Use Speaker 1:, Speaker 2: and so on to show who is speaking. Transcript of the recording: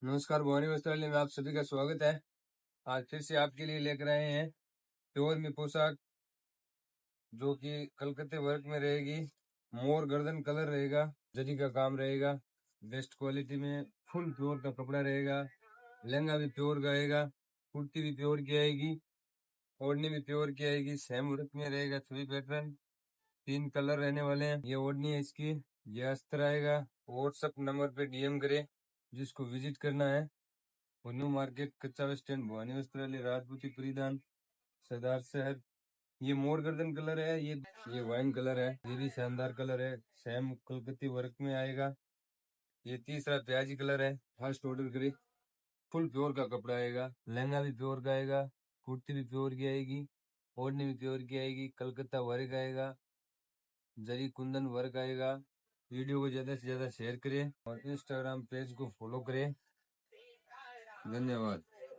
Speaker 1: नमस्कार, भवानी वस्त्रालय में आप सभी का स्वागत है। आज फिर से आपके लिए लेकर आए हैं प्योर में पोशाक, जो कि कलकत्ते वर्क में रहेगी। मोर गर्दन कलर रहेगा, जरी का काम रहेगा, बेस्ट क्वालिटी में फुल प्योर का कपड़ा रहेगा। लहंगा भी प्योर का आएगा, कुर्ती भी प्योर की आएगी, ओढ़नी भी प्योर की आएगी। सेम वर्क में रहेगा, सभी पैटर्न 3 कलर रहने वाले हैं। ये ओढ़नी है इसकी, ये अस्तर आएगा। व्हाट्सएप नंबर पे DM करें जिसको विजिट करना है। न्यू मार्केट, कच्चा बस स्टैंड, भवानी वस्त्रालय, राजपूती परिधान, सरदार शहर। ये मोर गर्दन कलर है, ये वाइन कलर है, ये भी शानदार कलर है, सेम कलकत्ती वर्क में आएगा। ये तीसरा प्याजी कलर है, फर्स्ट ऑर्डर करे। फुल प्योर का कपड़ा आएगा, लहंगा भी प्योर का आएगा, कुर्ती भी प्योर की आएगी, ओढ़नी भी प्योर की आएगी, कलकत्ता वर्क आएगा, जरी कुंदन वर्क आएगा। वीडियो को ज्यादा से ज्यादा शेयर करें और इंस्टाग्राम पेज को फॉलो करें। धन्यवाद।